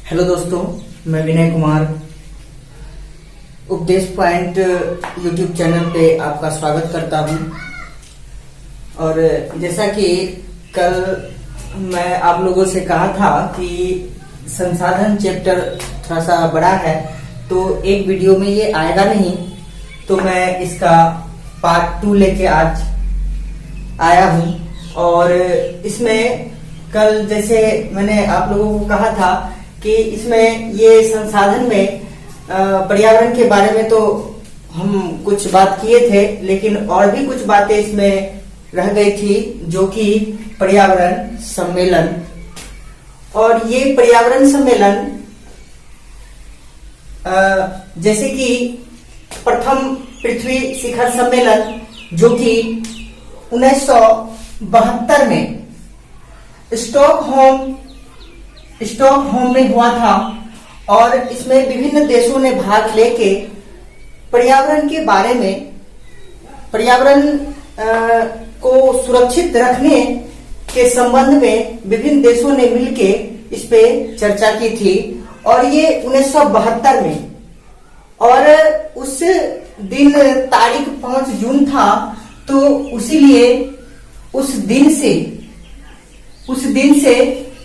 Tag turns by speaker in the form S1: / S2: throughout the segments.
S1: Hello दोस्तों, मैं विनय कुमार उपदेश पॉइंट यूट्यूब चैनल पे आपका स्वागत करता हूं। और जैसा कि कल मैं आप लोगों से कहा था कि संसाधन चैप्टर थोड़ा सा बड़ा है तो एक वीडियो में ये आएगा नहीं, तो मैं इसका पार्ट 2 लेके आज आया हूं। और इसमें कल जैसे मैंने आप लोगों को कहा था कि इसमें ये संसाधन में पर्यावरण के बारे में तो हम कुछ बात किए थे, लेकिन और भी कुछ बातें इसमें रह गई थी, जो कि पर्यावरण सम्मेलन। और ये पर्यावरण सम्मेलन जैसे कि प्रथम पृथ्वी शिखर सम्मेलन जो कि 1972 में स्टॉकहोम में हुआ था, और इसमें विभिन्न देशों ने भाग लेके पर्यावरण के बारे में, पर्यावरण को सुरक्षित रखने के संबंध में विभिन्न देशों ने मिलके इस पे चर्चा की थी। और ये 1972 में, और उस दिन तारीख 5 जून था, तो उसीलिए उस दिन से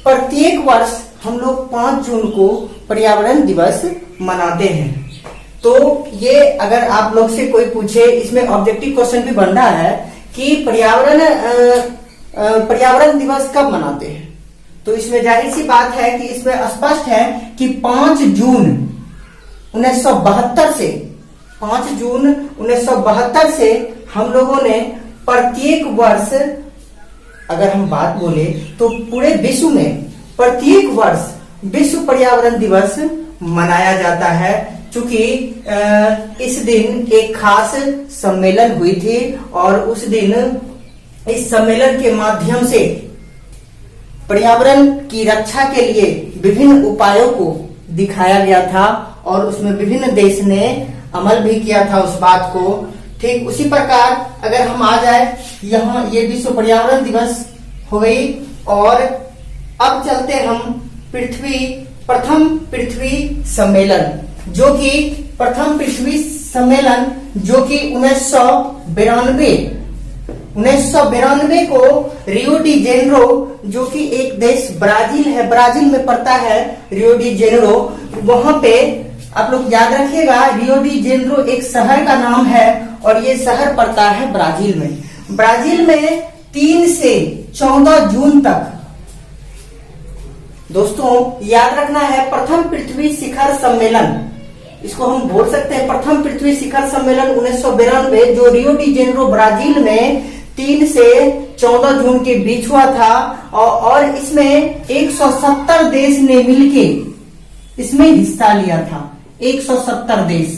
S1: प्रत्येक वर्ष हम लोग 5 जून को पर्यावरण दिवस मनाते हैं। तो ये अगर आप लोग से कोई पूछे, इसमें ऑब्जेक्टिव क्वेश्चन भी बन रहा है कि पर्यावरण दिवस कब मनाते हैं, तो इसमें जाहिर सी बात है कि इसमें स्पष्ट है कि 5 जून 1972 से हम लोगों ने प्रत्येक वर्ष, अगर हम बात बोले तो पूरे विश्व में प्रत्येक वर्ष विश्व पर्यावरण दिवस मनाया जाता है। चूंकि इस दिन एक खास सम्मेलन हुई थी, और उस दिन इस सम्मेलन के माध्यम से पर्यावरण की रक्षा के लिए विभिन्न उपायों को दिखाया गया था, और उसमें विभिन्न देश ने अमल भी किया था उस बात को। ठीक उसी प्रकार अगर हम आ जाए यहाँ, ये विश्व पर्यावरण दिवस हो गई। और अब चलते हम प्रथम पृथ्वी सम्मेलन, जो कि प्रथम पृथ्वी सम्मेलन जो कि 1992 को रियो डी जेनेरो, जो कि एक देश ब्राजील है, ब्राजील में पड़ता है रियो डी जेनेरो, वहां पे आप लोग याद रखिएगा, रियो डी जेनेरो एक शहर का नाम है, और ये शहर पड़ता है ब्राजील में। ब्राजील में 3 से 14 जून तक, दोस्तों याद रखना है, प्रथम पृथ्वी शिखर सम्मेलन, इसको हम बोल सकते हैं प्रथम पृथ्वी शिखर सम्मेलन 1992, जो रियो डी जेनेरो ब्राजील में 3 से 14 जून के बीच हुआ था। और इसमें 170 देश ने मिलके इसमें हिस्सा लिया था। 170 देश।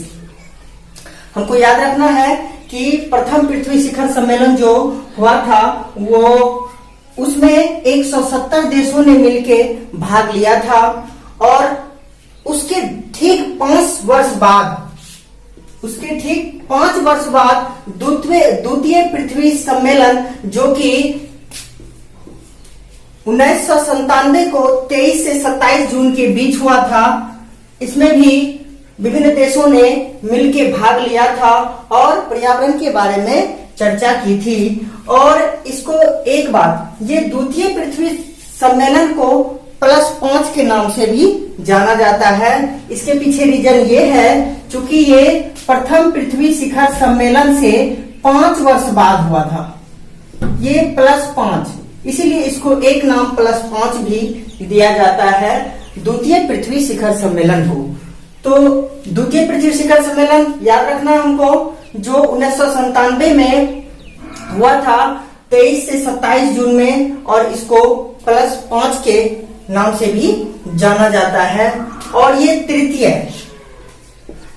S1: हमको याद रखना है कि प्रथम पृथ्वी शिखर सम्मेलन जो हुआ था, वो उसमें 170 देशों ने मिलके भाग लिया था। और उसके ठीक 5 वर्ष बाद द्वितीय पृथ्वी सम्मेलन, जो कि 1997 को 23 से 27 जून के बीच हुआ था, इसमें भी विभिन्न देशों ने मिलके भाग लिया था और पर्यावरण के बारे में चर्चा की थी। और इसको एक बात, ये द्वितीय पृथ्वी सम्मेलन को +5 के नाम से भी जाना जाता है। इसके पीछे रीजन ये है, चूंकि ये प्रथम पृथ्वी शिखर सम्मेलन से 5 वर्ष बाद हुआ था, ये +5, इसीलिए इसको एक नाम +5 भी दिया जाता है, द्वितीय पृथ्वी शिखर सम्मेलन हो। तो द्वितीय पृथ्वी शिखर सम्मेलन याद रखना हमको, जो 1997 में हुआ था 23 से 27 जून में, और इसको +5 के नाम से भी जाना जाता है। और ये तृतीय,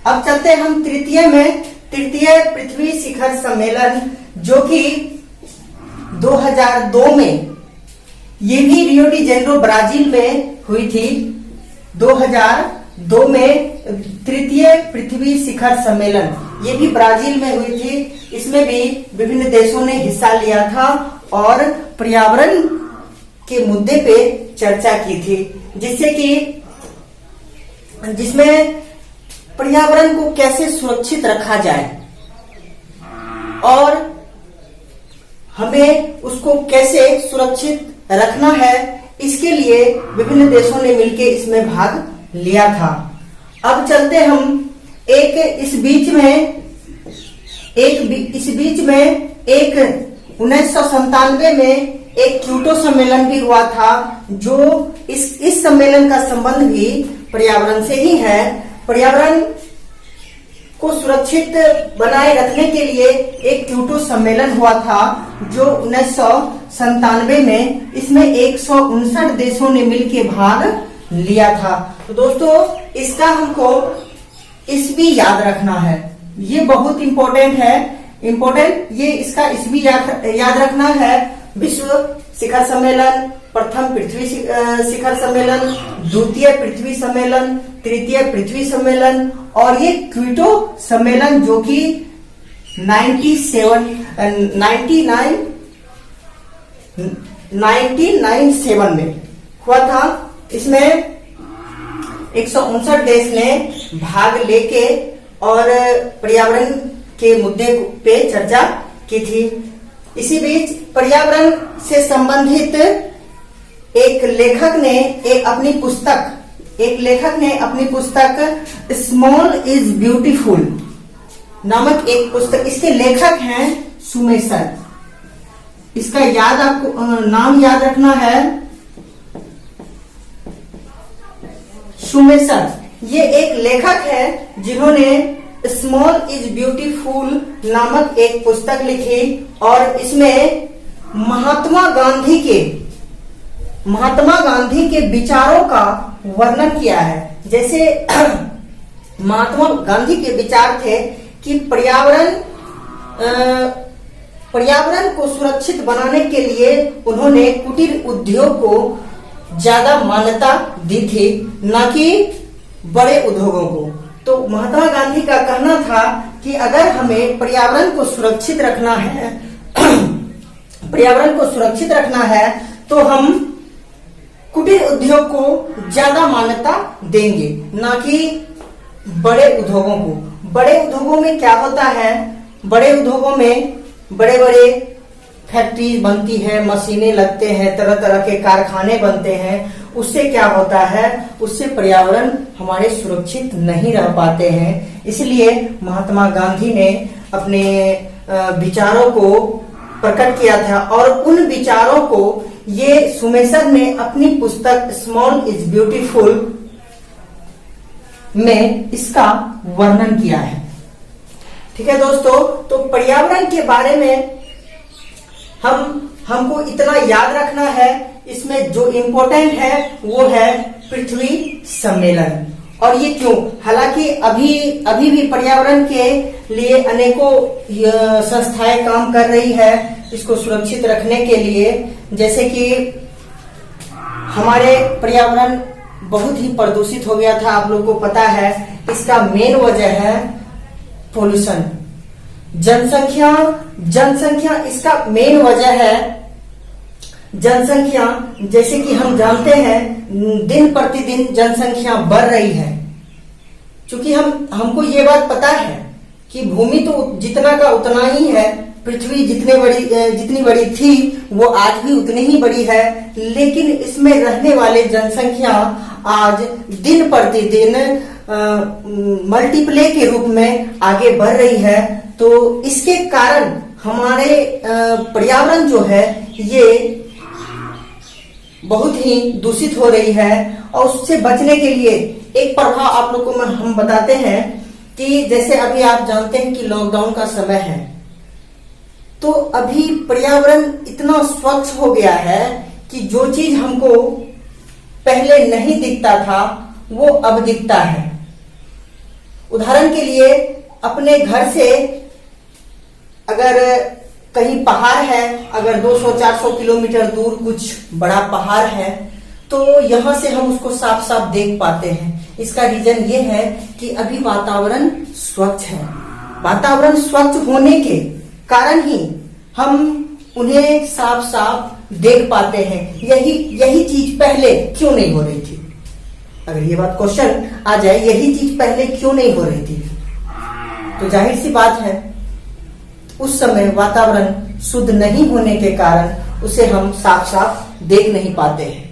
S1: अब चलते हैं हम तृतीय पृथ्वी शिखर सम्मेलन, जो कि 2002 में, ये भी रियो डी जेनेरो ब्राजील में हुई थी। 2002 में तृतीय पृथ्वी शिखर सम्मेलन, ये भी ब्राजील में हुई थी। इसमें भी विभिन्न देशों ने हिस्सा लिया था और पर्यावरण के मुद्दे पे चर्चा की थी, जिससे कि जिसमें पर्यावरण को कैसे सुरक्षित रखा जाए और हमें उसको कैसे सुरक्षित रखना है, इसके लिए विभिन्न देशों ने मिलकर इसमें भाग लिया था। अब चलते हम इस बीच में 1997 में एक क्योटो सम्मेलन भी हुआ था, जो इस सम्मेलन का संबंध भी पर्यावरण से ही है। पर्यावरण को सुरक्षित बनाए रखने के लिए एक क्योटो सम्मेलन हुआ था, जो 1997 में, इसमें 159 देशों ने मिलकर भाग लिया था। तो दोस्तों, इसका हमको ईस्वी याद रखना है, ये बहुत इंपॉर्टेंट है। ये इसका ईस्वी याद रखना है। विश्व शिखर सम्मेलन, प्रथम पृथ्वी शिखर सम्मेलन, द्वितीय पृथ्वी सम्मेलन, तृतीय पृथ्वी सम्मेलन और ये क्योटो सम्मेलन जो कि 1997 में हुआ था। इसमें 159 देश ने भाग लेके और पर्यावरण के मुद्दे पे चर्चा की थी। इसी बीच पर्यावरण से संबंधित एक लेखक ने अपनी पुस्तक स्मॉल इज ब्यूटीफुल नामक एक पुस्तक, इसके लेखक हैं सुमेसर। इसका आपको नाम याद रखना है, सुमेसर। ये एक लेखक है जिन्होंने स्मॉल इज ब्यूटीफुल नामक एक पुस्तक लिखी और इसमें महात्मा गांधी के विचारों का वर्णन किया है। जैसे महात्मा गांधी के विचार थे कि पर्यावरण को सुरक्षित बनाने के लिए उन्होंने कुटीर उद्योग को ज्यादा मान्यता दी थी, न कि बड़े उद्योगों को। तो महात्मा गांधी का कहना था कि अगर हमें पर्यावरण को सुरक्षित रखना है तो हम कुटीर उद्योग को ज्यादा मान्यता देंगे, ना कि बड़े उद्योगों को। बड़े उद्योगों में क्या होता है, बड़े उद्योगों में बड़े बड़े फैक्ट्री बनती है, मशीनें लगते हैं, तरह तरह के कारखाने बनते हैं। उससे क्या होता है, उससे पर्यावरण हमारे सुरक्षित नहीं रह पाते हैं। इसलिए महात्मा गांधी ने अपने विचारों को प्रकट किया था और उन विचारों को ये सुमेसर ने अपनी पुस्तक स्मॉल इज ब्यूटीफुल में इसका वर्णन किया है। ठीक है दोस्तों, तो पर्यावरण के बारे में हमको इतना याद रखना है। इसमें जो इम्पोर्टेंट है वो है पृथ्वी सम्मेलन। और ये क्यों, हालांकि अभी भी पर्यावरण के लिए अनेकों संस्थाएं काम कर रही है इसको सुरक्षित रखने के लिए। जैसे कि हमारे पर्यावरण बहुत ही प्रदूषित हो गया था, आप लोगों को पता है। इसका मेन वजह है पोल्यूशन, जनसंख्या इसका मेन वजह है। जनसंख्या, जैसे कि हम जानते हैं, दिन प्रतिदिन जनसंख्या बढ़ रही है। क्योंकि हमको ये बात पता है कि भूमि तो जितना का उतना ही है, पृथ्वी जितनी बड़ी थी वो आज भी उतनी ही बड़ी है, लेकिन इसमें रहने वाले जनसंख्या आज दिन प्रतिदिन मल्टीप्ले के रूप में आगे बढ़ रही है। तो इसके कारण हमारे पर्यावरण जो है ये बहुत ही दूषित हो रही है। और उससे बचने के लिए एक प्रभाव आप लोगों को हम बताते हैं कि जैसे अभी आप जानते हैं कि लॉकडाउन का समय है, तो अभी पर्यावरण इतना स्वच्छ हो गया है कि जो चीज हमको पहले नहीं दिखता था वो अब दिखता है। उदाहरण के लिए, अपने घर से अगर कहीं पहाड़ है, अगर 200-400 किलोमीटर दूर कुछ बड़ा पहाड़ है, तो यहाँ से हम उसको साफ साफ देख पाते हैं। इसका रीजन ये है कि अभी वातावरण स्वच्छ है। वातावरण स्वच्छ होने के कारण ही हम उन्हें साफ साफ देख पाते हैं। यही चीज पहले क्यों नहीं हो रही थी। अगर ये बात क्वेश्चन आ जाए यही चीज पहले क्यों नहीं हो रही थी, तो जाहिर सी बात है उस समय वातावरण शुद्ध नहीं होने के कारण उसे हम साफ साफ देख नहीं पाते हैं।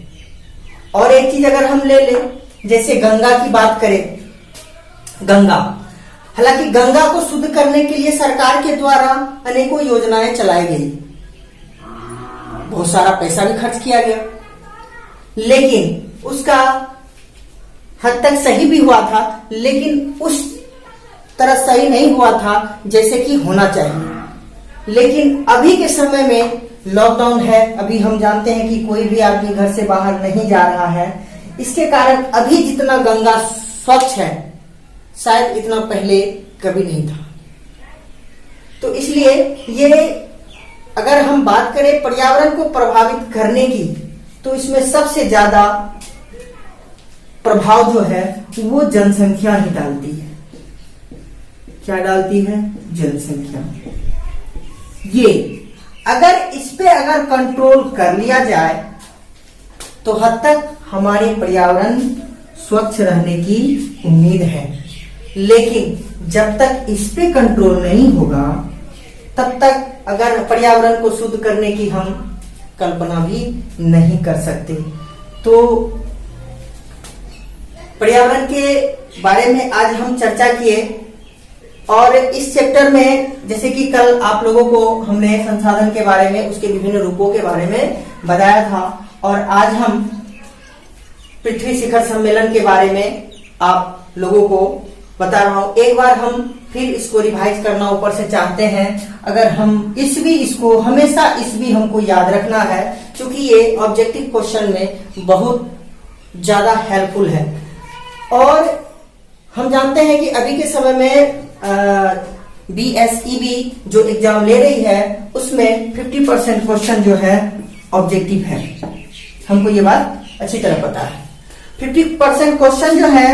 S1: और एक चीज अगर हम ले लें, जैसे गंगा की बात करें, गंगा, हालांकि गंगा को शुद्ध करने के लिए सरकार के द्वारा अनेकों योजनाएं चलाई गई, बहुत सारा पैसा भी खर्च किया गया, लेकिन उसका हद तक सही भी हुआ था, लेकिन उस तरह सही नहीं हुआ था जैसे कि होना चाहिए। लेकिन अभी के समय में लॉकडाउन है, अभी हम जानते हैं कि कोई भी आदमी घर से बाहर नहीं जा रहा है, इसके कारण अभी जितना गंगा स्वच्छ है शायद इतना पहले कभी नहीं था। तो इसलिए ये अगर हम बात करें पर्यावरण को प्रभावित करने की, तो इसमें सबसे ज्यादा प्रभाव जो है वो जनसंख्या ही डालती है। क्या डालती है? जनसंख्या। ये अगर इस पे अगर कंट्रोल कर लिया जाए तो हद तक हमारे पर्यावरण स्वच्छ रहने की उम्मीद है, लेकिन जब तक इस पे कंट्रोल नहीं होगा तब तक अगर पर्यावरण को शुद्ध करने की हम कल्पना भी नहीं कर सकते। तो पर्यावरण के बारे में आज हम चर्चा किए, और इस चैप्टर में जैसे कि कल आप लोगों को हमने संसाधन के बारे में, उसके विभिन्न रूपों के बारे में बताया था, और आज हम पृथ्वी शिखर सम्मेलन के बारे में आप लोगों को बता रहा हूं। एक बार हम फिर इसको रिवाइज करना ऊपर से चाहते हैं। अगर हम इसको हमेशा हमको याद रखना है, क्योंकि ये ऑब्जेक्टिव क्वेश्चन में बहुत ज्यादा हेल्पफुल है। और हम जानते हैं कि अभी के समय में BSEB जो एग्जाम ले रही है उसमें 50% क्वेश्चन जो है ऑब्जेक्टिव है। हमको ये बात अच्छी तरह पता है। 50% क्वेश्चन जो है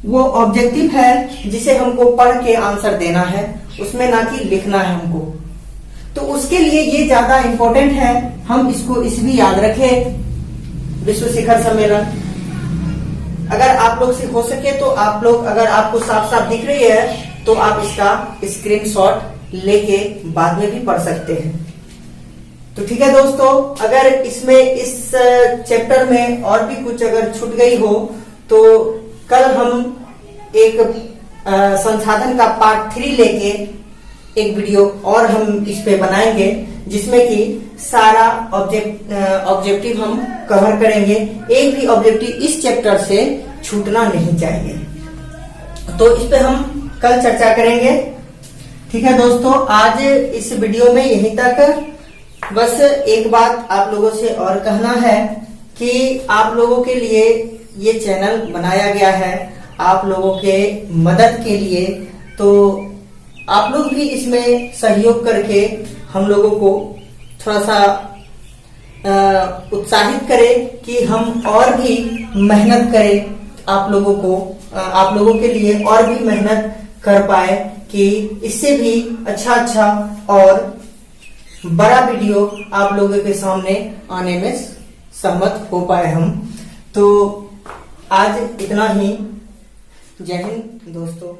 S1: वो ऑब्जेक्टिव है, जिसे हमको पढ़ के आंसर देना है, उसमें ना कि लिखना है हमको। तो उसके लिए ये ज्यादा इंपॉर्टेंट है, हम इसको भी याद रखें। विश्व शिखर सम्मेलन अगर आप लोग से हो सके तो आप लोग, अगर आपको साफ साफ दिख रही है तो आप इसका स्क्रीनशॉट लेके बाद में भी पढ़ सकते हैं। तो ठीक है दोस्तों, अगर इसमें इस चैप्टर में और भी कुछ अगर छूट गई हो तो कल हम एक संसाधन का पार्ट 3 लेके एक वीडियो और हम इस पे बनाएंगे, जिसमें कि सारा ऑब्जेक्टिव हम कवर करेंगे। एक भी ऑब्जेक्टिव इस चैप्टर से छूटना नहीं चाहिए। तो इस पे हम कल चर्चा करेंगे। ठीक है दोस्तों, आज इस वीडियो में यहीं तक। बस एक बात आप लोगों से और कहना है कि आप लोगों के लिए ये चैनल बनाया गया है, आप लोगों के मदद के लिए। तो आप लोग भी इसमें सहयोग करके हम लोगों को थोड़ा सा उत्साहित करें कि हम और भी मेहनत करें, आप लोगों के लिए और भी मेहनत कर पाए, कि इससे भी अच्छा और बड़ा वीडियो आप लोगों के सामने आने में सहमत हो पाए हम। तो आज इतना ही। जय हिंद दोस्तों।